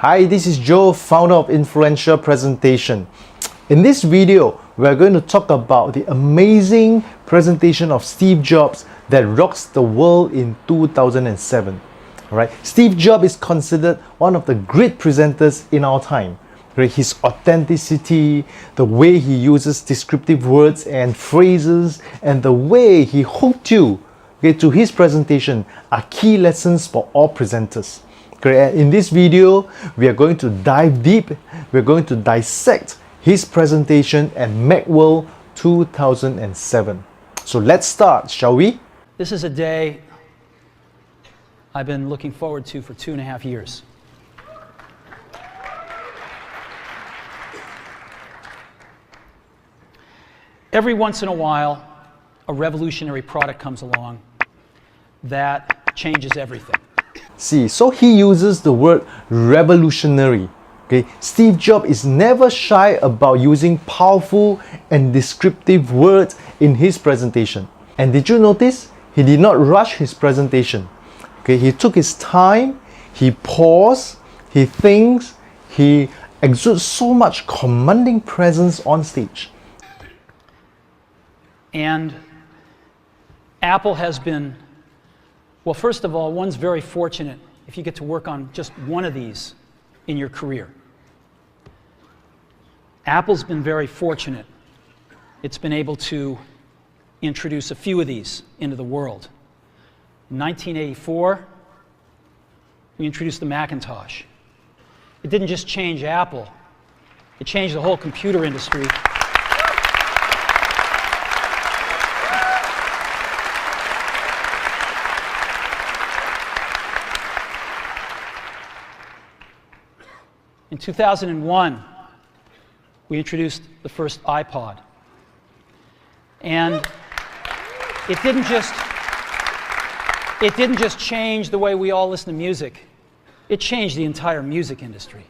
Hi, this is Joe, founder of Influential Presentation. In this video, we're going to talk about the amazing presentation of Steve Jobs that rocks the world in 2007. Alright, Steve Jobs is considered one of the great presenters in our time. His authenticity, the way he uses descriptive words and phrases, and the way he hooked you to his presentation are key lessons for all presenters. In this video, we are going to dive deep, we're going to dissect his presentation at Macworld 2007. So let's start, shall we? This is a day I've been looking forward to for 2.5 years. Every once in a while, a revolutionary product comes along that changes everything. See, so he uses the word revolutionary. Okay, Steve Jobs is never shy about using powerful and descriptive words in his presentation. And did you notice? He did not rush his presentation. Okay, he took his time, he paused, he thinks, he exudes so much commanding presence on stage. And Apple has been, well, first of all, one's very fortunate if you get to work on just one of these in your career. Apple's been very fortunate. It's been able to introduce a few of these into the world. In 1984, we introduced the Macintosh. It didn't just change Apple, it changed the whole computer industry. In 2001, we introduced the first iPod. And it didn't just change the way we all listen to music. It changed the entire music industry.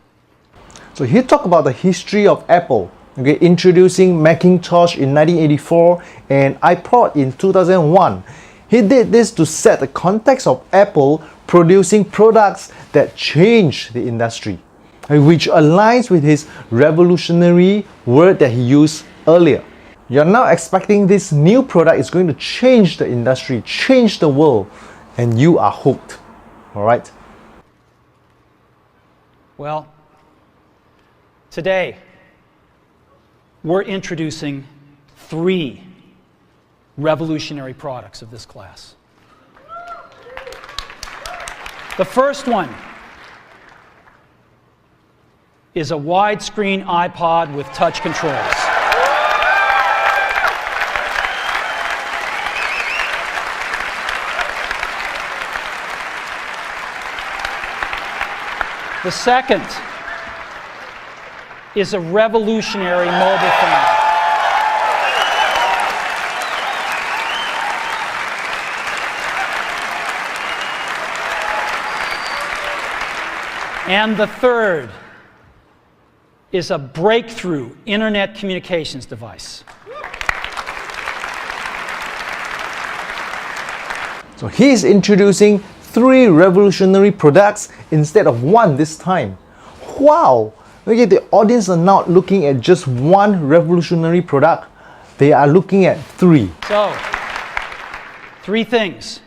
So he talked about the history of Apple, okay, introducing Macintosh in 1984 and iPod in 2001. He did this to set the context of Apple producing products that changed the industry, which aligns with his revolutionary word that he used earlier. You're now expecting this new product is going to change the industry, change the world, and you are hooked. All right? Well, today, we're introducing 3 revolutionary products of this class. The first one is a widescreen iPod with touch controls. The second is a revolutionary mobile phone. And the third is a breakthrough internet communications device. So he's introducing 3 revolutionary products instead of 1 this time. Wow! Okay, the audience are not looking at just 1 revolutionary product. They are looking at 3. So, 3 things.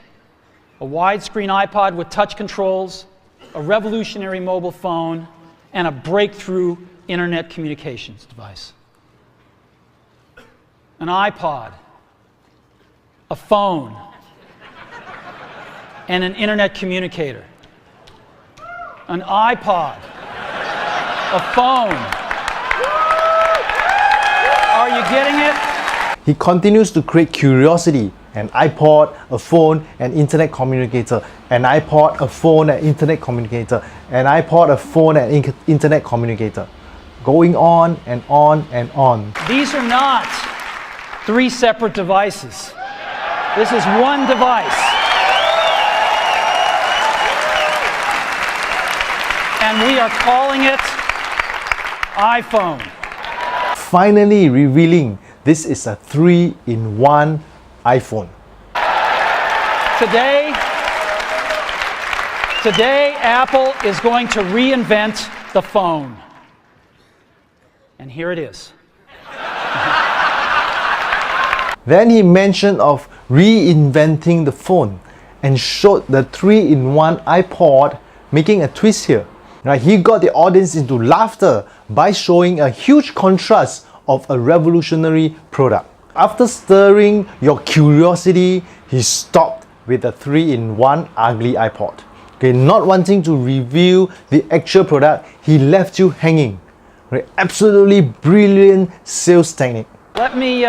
A widescreen iPod with touch controls, a revolutionary mobile phone, and a breakthrough internet communications device. An iPod, a phone, and an internet communicator. An iPod, a phone. Are you getting it? He continues to create curiosity. An iPod, a phone, an internet communicator. An iPod, a phone, an internet communicator. An iPod, a phone, an internet communicator. Going on and on and on. These are not 3 separate devices. This is one device. And we are calling it iPhone. Finally revealing this is a 3-in-1 iPhone. Today, Today, Apple is going to reinvent the phone. And here it is. Then he mentioned of reinventing the phone and showed the 3-in-1 iPod making a twist here. Now, he got the audience into laughter by showing a huge contrast of a revolutionary product. After stirring your curiosity, he stopped with the 3-in-1 ugly iPod. Okay, not wanting to reveal the actual product, he left you hanging. Right? Absolutely brilliant sales technique. Let me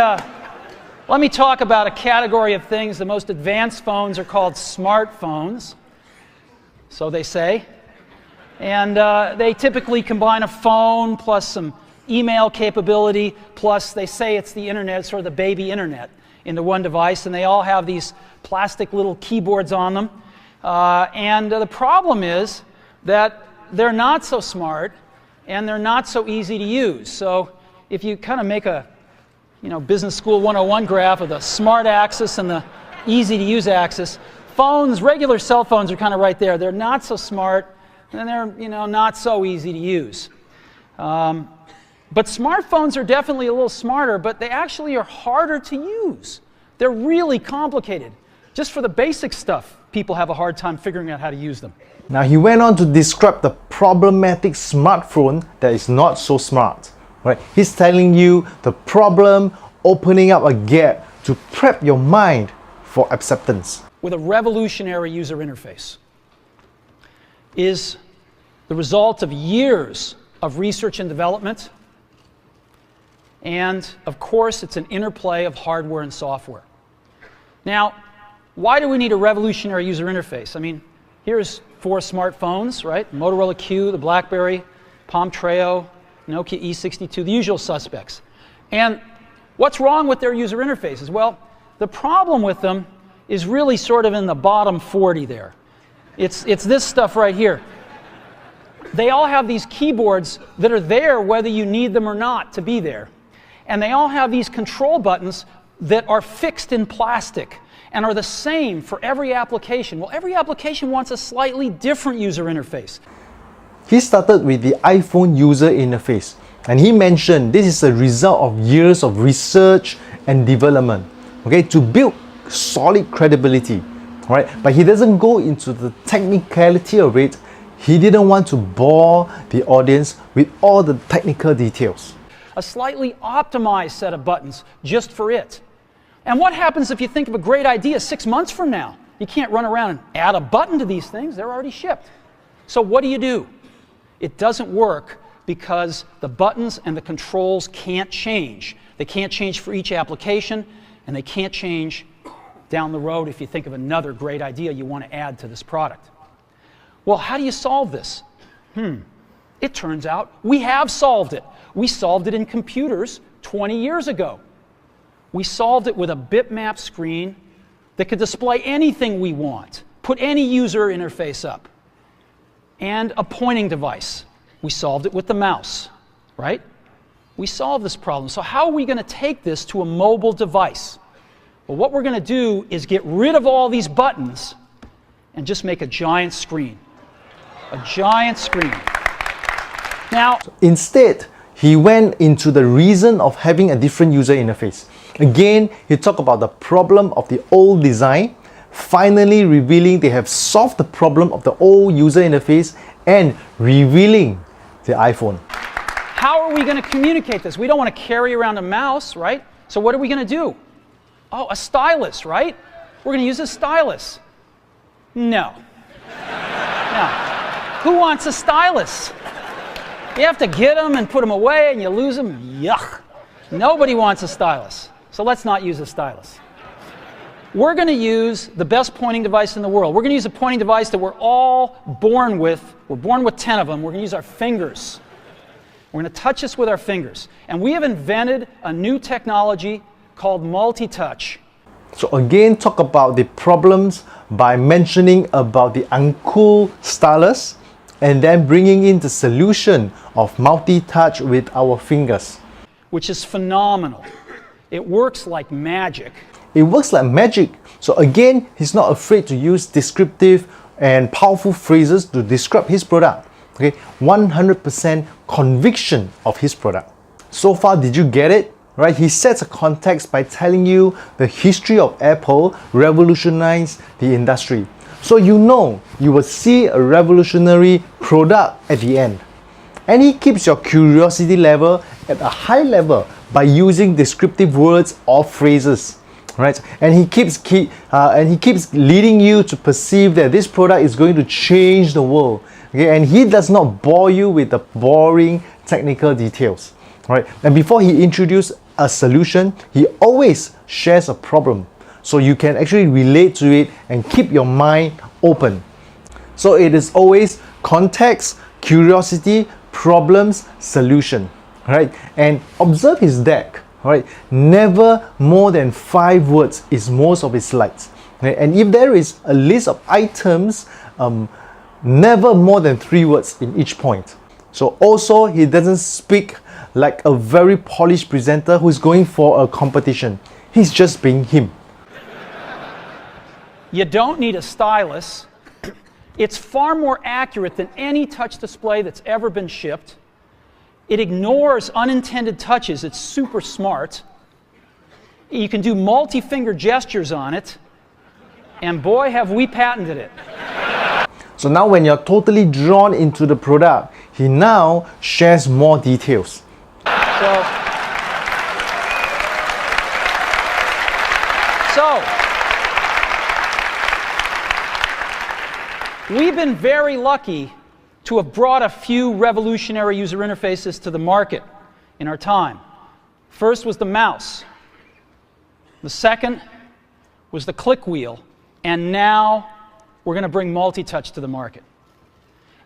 talk about a category of things. The most advanced phones are called smartphones, so they say. And they typically combine a phone plus some email capability, plus they say it's the internet, sort of the baby internet, into one device, and they all have these plastic little keyboards on them. The problem is that they're not so smart and they're not so easy to use. So if you kind of make a Business School 101 graph of the smart axis and the easy to use axis, phones, regular cell phones are kind of right there. They're not so smart and they're not so easy to use. But smartphones are definitely a little smarter, but they actually are harder to use. They're really complicated. Just for the basic stuff, people have a hard time figuring out how to use them. Now, he went on to describe the problematic smartphone that is not so smart. Right? He's telling you the problem, opening up a gap to prep your mind for acceptance. With a revolutionary user interface is the result of years of research and development. And of course, it's an interplay of hardware and software. Now, why do we need a revolutionary user interface? I mean, here's 4 smartphones, right? Motorola Q, the BlackBerry, Palm Treo, Nokia E62, the usual suspects. And what's wrong with their user interfaces? Well, the problem with them is really sort of in the bottom 40 there. It's this stuff right here. They all have these keyboards that are there whether you need them or not to be there. And they all have these control buttons that are fixed in plastic and are the same for every application. Well, every application wants a slightly different user interface. He started with the iPhone user interface, and he mentioned this is a result of years of research and development, okay, to build solid credibility, right? But he doesn't go into the technicality of it. He didn't want to bore the audience with all the technical details. A slightly optimized set of buttons just for it. And what happens if you think of a great idea 6 months from now? You can't run around and add a button to these things. They're already shipped. So what do? It doesn't work because the buttons and the controls can't change. They can't change for each application, and they can't change down the road if you think of another great idea you want to add to this product. Well, how do you solve this? It turns out we have solved it. We solved it in computers 20 years ago. We solved it with a bitmap screen that could display anything we want, put any user interface up, and a pointing device. We solved it with the mouse, right? We solved this problem. So how are we going to take this to a mobile device? Well, what we're going to do is get rid of all these buttons and just make a giant screen. A giant screen. Now, instead, he went into the reason of having a different user interface. Again, he talked about the problem of the old design, finally revealing they have solved the problem of the old user interface and revealing the iPhone. How are we going to communicate this? We don't want to carry around a mouse, right? So what are we going to do? Oh, a stylus, right? We're going to use a stylus. No. No. Who wants a stylus? You have to get them and put them away and you lose them. Yuck. Nobody wants a stylus. So let's not use a stylus. We're going to use the best pointing device in the world. We're going to use a pointing device that we're all born with. We're born with 10 of them. We're going to use our fingers. We're going to touch this with our fingers. And we have invented a new technology called multi-touch. So again, talk about the problems by mentioning about the uncool stylus and then bringing in the solution of multi-touch with our fingers. Which is phenomenal. It works like magic. It works like magic. So again, he's not afraid to use descriptive and powerful phrases to describe his product. Okay, 100% conviction of his product. So far, did you get it? Right? He sets a context by telling you the history of Apple revolutionized the industry. So you know you will see a revolutionary product at the end. And he keeps your curiosity level at a high level by using descriptive words or phrases, right? And he keeps leading you to perceive that this product is going to change the world. Okay? And he does not bore you with the boring technical details, right? And before he introduces a solution, he always shares a problem, so you can actually relate to it and keep your mind open. So it is always context, curiosity, problems, solution, right? And observe his deck, right? Never more than 5 words is most of his slides. Right? And if there is a list of items, never more than 3 words in each point. So also, he doesn't speak like a very polished presenter who's going for a competition. He's just being him. You don't need a stylus. It's far more accurate than any touch display that's ever been shipped. It ignores unintended touches. It's super smart. You can do multi-finger gestures on it. And boy, have we patented it. So now when you're totally drawn into the product, he now shares more details. So we've been very lucky to have brought a few revolutionary user interfaces to the market in our time. First was the mouse. The second was the click wheel. And now we're going to bring multi-touch to the market.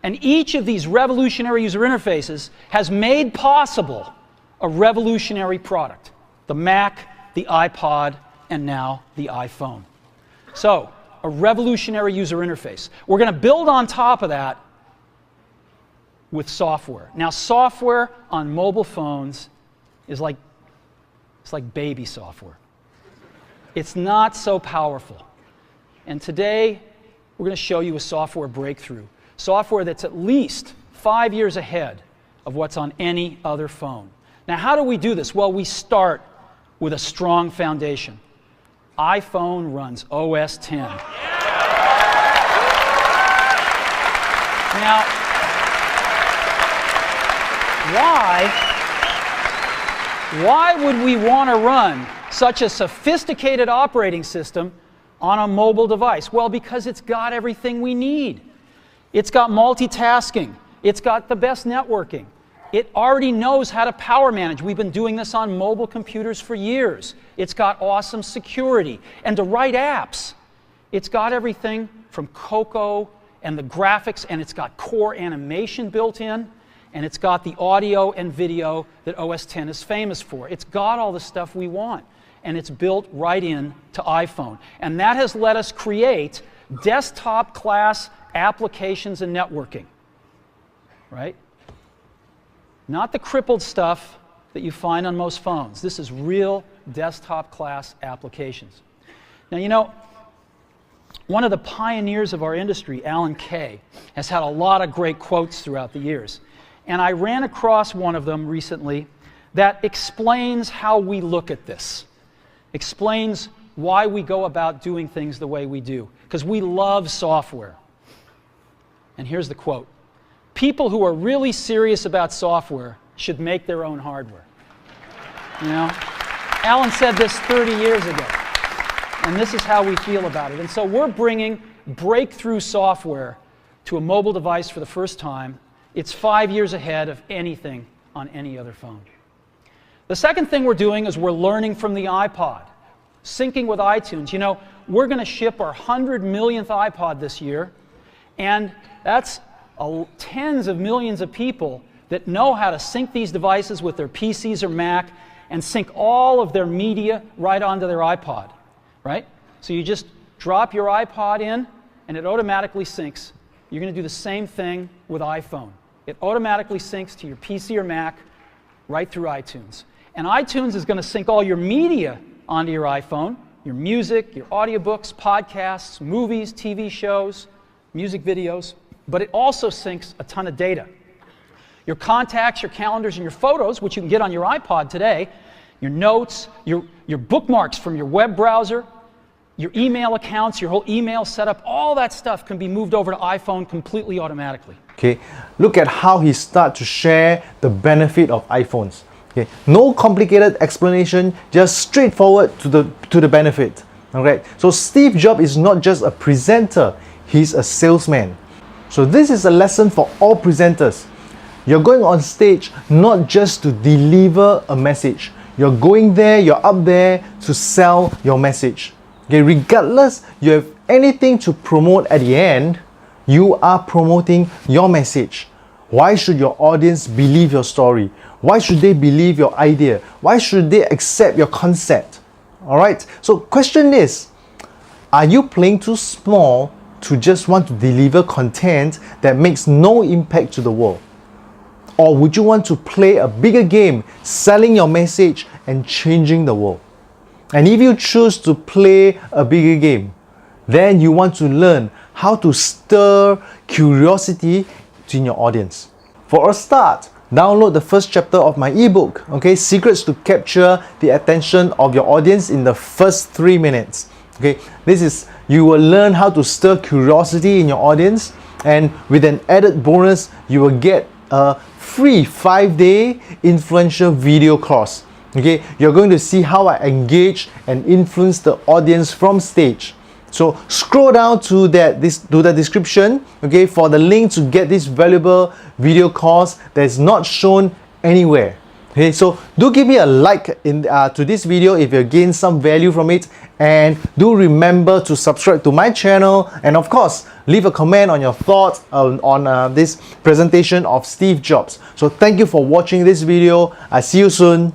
And each of these revolutionary user interfaces has made possible a revolutionary product. The Mac, the iPod, and now the iPhone. So, a revolutionary user interface. We're going to build on top of that with software. Now, software on mobile phones is like baby software. It's not so powerful. And today, we're going to show you a software breakthrough. Software that's at least 5 years ahead of what's on any other phone. Now, how do we do this? Well, we start with a strong foundation. iPhone runs OS X. Now, why would we want to run such a sophisticated operating system on a mobile device? Well, because it's got everything we need. It's got multitasking. It's got the best networking. It already knows how to power manage. We've been doing this on mobile computers for years. It's got awesome security. And to write apps, it's got everything from Cocoa and the graphics, and it's got core animation built in, and it's got the audio and video that OS X is famous for. It's got all the stuff we want, and it's built right in to iPhone. And that has let us create desktop-class applications and networking, right? Not the crippled stuff that you find on most phones. This is real desktop-class applications. Now, you know, one of the pioneers of our industry, Alan Kay, has had a lot of great quotes throughout the years. And I ran across one of them recently that explains how we look at this, explains why we go about doing things the way we do, because we love software. And here's the quote. People who are really serious about software should make their own hardware. You know? Alan said this 30 years ago. And this is how we feel about it. And so we're bringing breakthrough software to a mobile device for the first time. It's 5 years ahead of anything on any other phone. The second thing we're doing is we're learning from the iPod, syncing with iTunes. You know, we're going to ship our 100 millionth iPod this year, and that's tens of millions of people that know how to sync these devices with their PCs or Mac and sync all of their media right onto their iPod, right? So you just drop your iPod in and it automatically syncs. You're going to do the same thing with iPhone. It automatically syncs to your PC or Mac right through iTunes. And iTunes is going to sync all your media onto your iPhone, your music, your audiobooks, podcasts, movies, TV shows, music videos, but it also syncs a ton of data. Your contacts, your calendars, and your photos, which you can get on your iPod today, your notes, your bookmarks from your web browser, your email accounts, your whole email setup, all that stuff can be moved over to iPhone completely automatically. Okay, look at how he starts to share the benefit of iPhones. Okay, no complicated explanation, just straightforward to the benefit. Alright, so Steve Jobs is not just a presenter, he's a salesman. So this is a lesson for all presenters. You're going on stage not just to deliver a message. You're going there, you're up there to sell your message. Okay, regardless you have anything to promote at the end, you are promoting your message. Why should your audience believe your story? Why should they believe your idea? Why should they accept your concept? Alright, so question is, are you playing too small to just want to deliver content that makes no impact to the world? Or would you want to play a bigger game, selling your message and changing the world? And if you choose to play a bigger game, then you want to learn how to stir curiosity in your audience. For a start, download the first chapter of my ebook, okay, Secrets to Capture the Attention of Your Audience in the First 3 Minutes. Okay, you will learn how to stir curiosity in your audience, and with an added bonus, you will get a free 5-day influential video course. Okay, you're going to see how I engage and influence the audience from stage. So scroll down to the description, okay, for the link to get this valuable video course that is not shown anywhere. Okay, so do give me a like to this video if you gain some value from it, and do remember to subscribe to my channel, and of course leave a comment on your thoughts on this presentation of Steve Jobs. So thank you for watching this video. I see you soon.